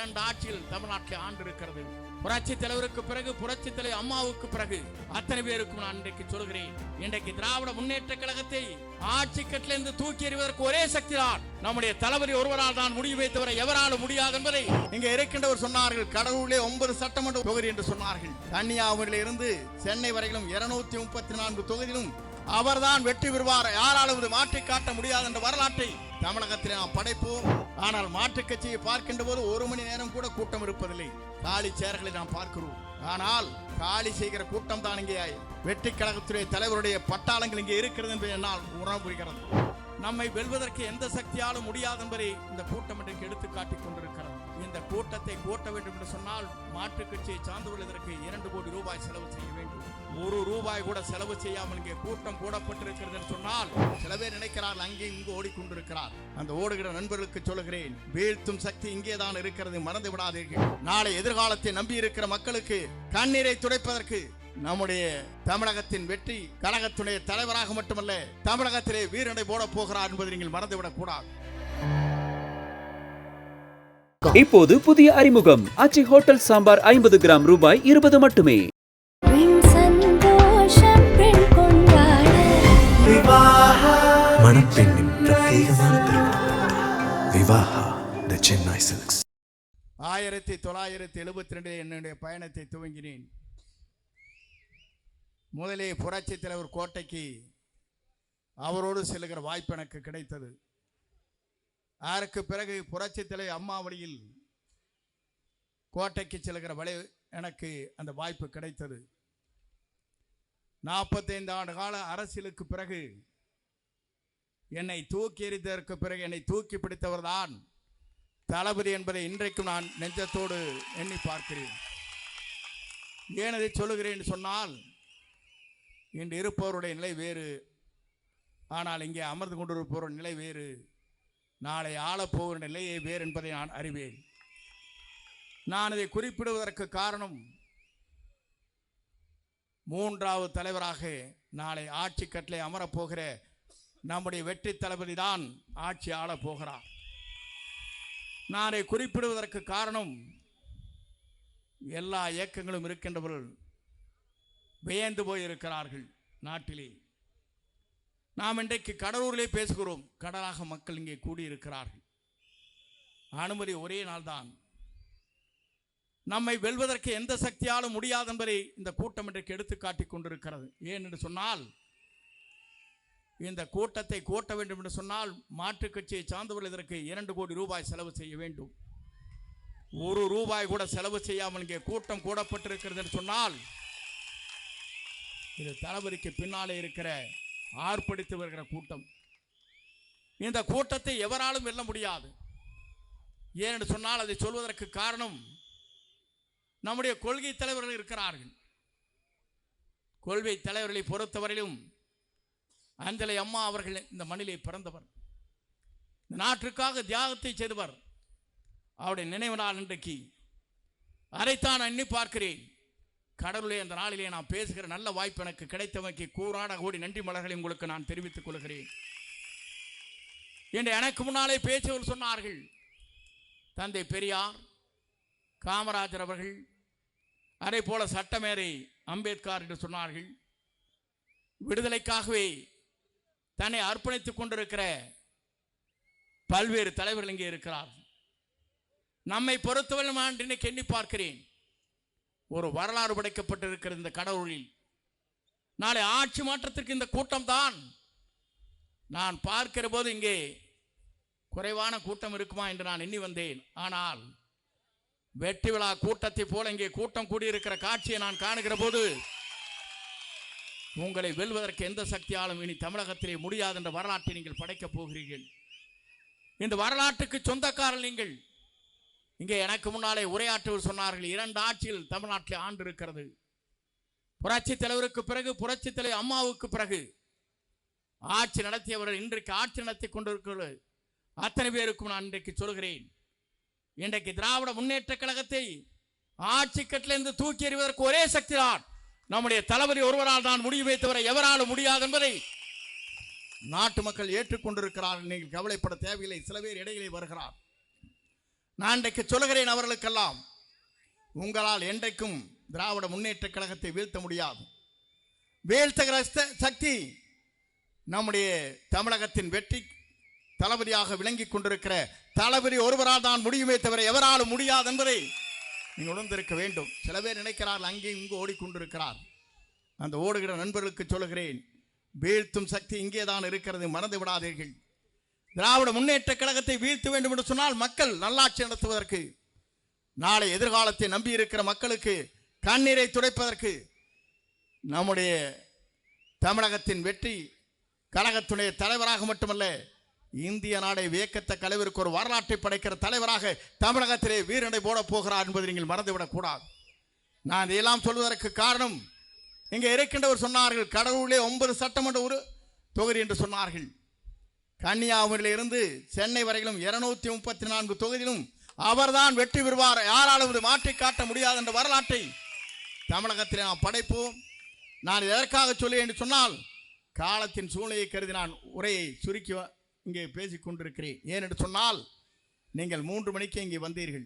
2 ஆட்சியில் தமிழ்நாட்டில் ஆண்டு இருக்கிறது. புரட்சி தலைவருக்கு பிறகு, புரட்சி தலைவர் அம்மாவுக்கு பிறகு அத்தனை பேருக்கும் நான் இன்றைக்கு சொல்கிறேன், இன்றைக்கு திராவிட முன்னேற்ற கழகத்தை ஆட்சி கட்டிலிருந்து தூக்கி எறிவதற்கு ஒரே சக்தி தான் நம்முடைய தளபதி ஒருவரால் தான் முடிவை தவிர எவராலும் முடியாது என்பதை இங்கே இருக்கின்றவர் சொன்னார்கள். கடலூரிலே 9 சட்டமன்ற தொகுதி என்று சொன்னார்கள். கன்னியாகுமரியில் இருந்து சென்னை வரையிலும் 234 தொகுதியிலும் அவர்தான் வெற்றி பெறுவார், யாராலும் இது மாற்றி காட்ட முடியாது என்ற வரலாற்றை தமிழகத்திலே நாம் படைப்போம். ஆனால் மாற்றுக் கட்சியை பார்க்கின்ற போது 1 மணி நேரம் கூட கூட்டம் இருப்பதில்லை. காலி சேர்களை நாம் பார்க்கிறோம். ஆனால் காலி செய்கிற கூட்டம் தான் இங்கே வெற்றி கழகத்துடைய தலைவருடைய பட்டாளங்கள் இங்கே இருக்கிறது என்று என்னால் உணர புரிகிறது. நம்மை வெல்வதற்கு எந்த சக்தியாலும் முடியாது என்பதை இந்த கூட்டம் இன்றைக்கு எடுத்து காட்டிக் கொண்டிருக்கிறது. இந்த கூட்டத்தை கூட்ட வேண்டும் என்று சொன்னால் மாற்றுக் கட்சியை சார்ந்தவர்கள் இதற்கு 2 கோடி ரூபாய் செலவு செய்ய வேண்டும். 1 ரூபாய் கூட செலவு செய்யாமல் இங்கே கூட்டம் கூடப்பட்டிருக்கிறது என்று சொன்னால் சில பேர் நினைக்கிறார்கள் அங்கே இங்கு ஓடிக்கொண்டிருக்கிறார். அந்த ஓடுகிற நண்பர்களுக்கு சொல்லுகிறேன், வீழ்த்தும் சக்தி இங்கேதான் இருக்கிறது, மறந்து விடாதீர்கள். நாளை எதிர்காலத்தை நம்பி இருக்கிற மக்களுக்கு கண்ணீரை துடைப்பதற்கு நம்முடைய தமிழகத்தின் வெற்றி கழகத்துடைய தலைவராக மட்டுமல்ல, தமிழகத்திலே வீரனை போட போகிறார் என்பதை நீங்கள் மறந்துவிடக் கூடாது. இப்போது புதிய அறிமுகம் ஆச்சி ஹோட்டல் சாம்பார் 50 கிராம் ரூபாய் 20 மட்டுமே. மணப்பெண்ணின் பிரத்யேகமான திருமணம் விவாஹா தி சென்னை சில்க்ஸ். 1972 என்னுடைய பயணத்தை துவங்கினேன். முதலே புரட்சி தலைவர் கோட்டைக்கு அவரோடு செல்லுகிற வாய்ப்பு எனக்கு கிடைத்தது. அதற்கு பிறகு புரட்சி தலைவர் அம்மா வழியில் கோட்டைக்கு செல்லுகிற வழி எனக்கு அந்த வாய்ப்பு கிடைத்தது. 45 ஆண்டு கால அரசியலுக்கு பிறகு என்னை தூக்கி எறிந்ததற்கு பிறகு என்னை தூக்கி பிடித்தவர் தான் தளபதி என்பதை இன்றைக்கும் நான் நெஞ்சத்தோடு எண்ணி பார்க்கிறேன். ஏன் அதை சொல்லுகிறேன் சொன்னால், இன்று இருப்பவருடைய நிலை வேறு, ஆனால் இங்கே அமர்ந்து கொண்டிருப்பவருடைய நிலை வேறு, நாளை ஆளப்போகிற நிலையை வேறு என்பதை நான் அறிவேன். நான் இதை குறிப்பிடுவதற்கு காரணம், 3வது தலைவராக நாளை ஆட்சி கட்டளை அமரப்போகிற நம்முடைய வெற்றி தளபதி தான் ஆட்சி ஆளப் போகிறார். நான் இதை குறிப்பிடுவதற்கு காரணம், எல்லா இயக்கங்களும் இருக்கின்றவர்கள் வியந்து போயிருக்கிறார்கள். நாட்டிலே நாம் இன்றைக்கு கடலூரிலே பேசுகிறோம், கடலாக மக்கள் இங்கே கூடியிருக்கிறார்கள். அனுமதி ஒரே நாள் தான். நம்மை வெல்வதற்கு எந்த சக்தியாலும் முடியாது என்பதை இந்த கூட்டம் இன்றைக்கு எடுத்து காட்டிக் கொண்டிருக்கிறது. ஏன் என்று சொன்னால், இந்த கூட்டத்தை கூட்ட வேண்டும் என்று சொன்னால் மாற்றுக் கட்சியை சார்ந்தவர்கள் இதற்கு 2 கோடி ரூபாய் செலவு செய்ய வேண்டும். 1 ரூபாய் கூட செலவு செய்யாமல் இங்கே கூட்டம் கூடப்பட்டிருக்கிறது என்று சொன்னால், இது தளபதிக்கு பின்னாலே இருக்கிற ஆர்ப்பரித்து வருகிற கூட்டம். இந்த கூட்டத்தை எவராலும் வெல்ல முடியாது. ஏனென்று சொன்னால், அதை சொல்வதற்கு காரணம், நம்முடைய கொள்கை தலைவர்கள் இருக்கிறார்கள். கொள்கை தலைவர்களை பொறுத்தவரையிலும் அஞ்சலை அம்மா அவர்கள் இந்த மண்ணிலே பிறந்தவர், இந்த நாட்டிற்காக தியாகத்தை செய்தவர். அவருடைய நினைவு நாள் இன்றைக்கு. அதைத்தான் எண்ணி பார்க்கிறேன். கடவுளே, அந்த நாளிலே நான் பேசுகிற நல்ல வாய்ப்பு எனக்கு கிடைத்தவனுக்கு கூறான கோடி நன்றி மலர்களை உங்களுக்கு நான் தெரிவித்துக் கொள்கிறேன். என்று எனக்கு முன்னாலே பேசியவர் சொன்னார்கள், தந்தை பெரியார், காமராஜர் அவர்கள், அதே போல சட்டமேதை அம்பேத்கர் என்று சொன்னார்கள். விடுதலைக்காகவே தன்னை அர்ப்பணித்துக் கொண்டிருக்கிற பல்வேறு தலைவர்கள் இங்கே இருக்கிறார். நம்மை பொறுத்தவரை நான் இன்னைக்கு எண்ணி பார்க்கிறேன், ஒரு வரலாறு படைக்கப்பட்டிருக்கிற இந்த கடவுளில் நாளை ஆட்சி மாற்றத்திற்கு இந்த கூட்டம் தான். நான் பார்க்கிற போது இங்கே குறைவான கூட்டம் இருக்குமா என்று நான் எண்ணி வந்தேன். ஆனால் வெற்றி விழா கூட்டத்தை போல இங்கே கூட்டம் கூடியிருக்கிற காட்சியை நான் காணுகிற போது, உங்களை வெல்வதற்கு எந்த சக்தியாலும் இனி தமிழகத்திலே முடியாது என்ற வரலாற்றை நீங்கள் படைக்கப் போகிறீர்கள். இந்த வரலாற்றுக்கு சொந்தக்காரர்கள் நீங்கள். இங்கே எனக்கு முன்னாலே உரையாற்றுவர் சொன்னார்கள், 2 ஆட்சியில் தமிழ்நாட்டில் ஆண்டு இருக்கிறது. புரட்சி தலைவருக்கு பிறகு, புரட்சி தலைவர் அம்மாவுக்கு பிறகு ஆட்சி நடத்தியவர்கள் இன்றைக்கு ஆட்சி நடத்தி கொண்டிருக்கிறது. அத்தனை பேருக்கும் நான் இன்றைக்கு சொல்கிறேன், இன்றைக்கு திராவிட முன்னேற்ற கழகத்தை ஆட்சி கட்டிலிருந்து தூக்கி எறிவதற்கு ஒரே சக்தி தான் நம்முடைய தளபதி ஒருவரால் தான் முடிவு வைத்தவரை எவராலும் முடியாது என்பதை நாட்டு மக்கள் ஏற்றுக்கொண்டிருக்கிறார்கள். நீங்கள் கவலைப்பட தேவையில்லை. சில பேர் இடையிலே வருகிறார். நான் இன்றைக்கு சொல்கிறேன் அவர்களுக்கெல்லாம், உங்களால் என்றைக்கும் திராவிட முன்னேற்ற கழகத்தை வீழ்த்த முடியாது. வீழ்த்துகிற சக்தி நம்முடைய தமிழகத்தின் வெற்றி தளபதியாக விளங்கி கொண்டிருக்கிற தளபதி ஒருவரால் தான் முடியுமே தவிர எவராலும் முடியாது என்பதை நீங்கள் உணர்ந்திருக்க வேண்டும். சில பேர் நினைக்கிறார்கள் அங்கே இங்கு ஓடிக்கொண்டிருக்கிறார். அந்த ஓடுகிற நண்பர்களுக்கு சொல்லுகிறேன், வீழ்த்தும் சக்தி இங்கே தான் இருக்கிறது, மறந்து விடாதீர்கள். திராவிட முன்னேற்ற கழகத்தை வீழ்த்த வேண்டும் என்று சொன்னால் மக்கள் நல்லாட்சி நடத்துவதற்கு, நாளை எதிர்காலத்தை நம்பி இருக்கிற மக்களுக்கு கண்ணீரை துடைப்பதற்கு, நம்முடைய தமிழகத்தின் வெற்றி கழகத்துடைய தலைவராக மட்டுமல்ல, இந்திய நாடை வியக்கத்தக்க அளவிற்கு ஒரு வரலாற்றை படைக்கிற தலைவராக தமிழகத்திலே வீரனை போட போகிறார் என்பதை நீங்கள் மறந்துவிடக் கூடாது. நான் இதையெல்லாம் சொல்வதற்கு காரணம், இங்கே இருக்கின்றவர் சொன்னார்கள் கடவுளே 9 சட்டமன்ற தொகுதி என்று சொன்னார்கள். கன்னியாகுமரியிலிருந்து சென்னை வரையிலும் 234 தொகுதியிலும் அவர்தான் வெற்றி பெறுவார், யாராலும் மாற்றி காட்ட முடியாது என்ற வரலாற்றை தமிழகத்திலே நாம் படைப்போம். நான் எதற்காக சொல்லுவேன் என்று சொன்னால், காலத்தின் சூழ்நிலையை கருதி நான் உரையை சுருக்கி இங்கே பேசிக் கொண்டிருக்கிறேன். ஏனென்று சொன்னால், நீங்கள் 3 மணிக்கு இங்கே வந்தீர்கள்.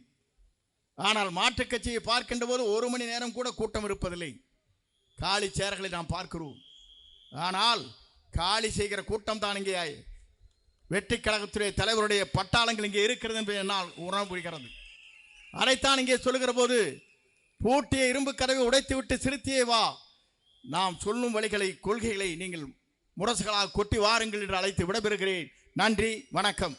ஆனால் மாற்றுக் கட்சியை பார்க்கின்ற போது 1 மணி நேரம் கூட கூட்டம் இருப்பதில்லை. காலி சேர்களை நாம் பார்க்கிறோம். ஆனால் காலி செய்கிற கூட்டம் தான் இங்கே வெற்றி கழகத்துடைய தலைவருடைய பட்டாளங்கள் இங்கே இருக்கிறது என்பதை என்னால் உணர முடிகிறது. அதைத்தான் இங்கே சொல்லுகிற போது, பூட்டிய இரும்பு கதவை உடைத்துவிட்டு சிறுத்தியே வா, நாம் சொல்லும் வழிகளை கொள்கைகளை நீங்கள் முரசுகளாக கொட்டி வாருங்கள் என்று அழைத்து விடைபெறுகிறேன். நன்றி, வணக்கம்.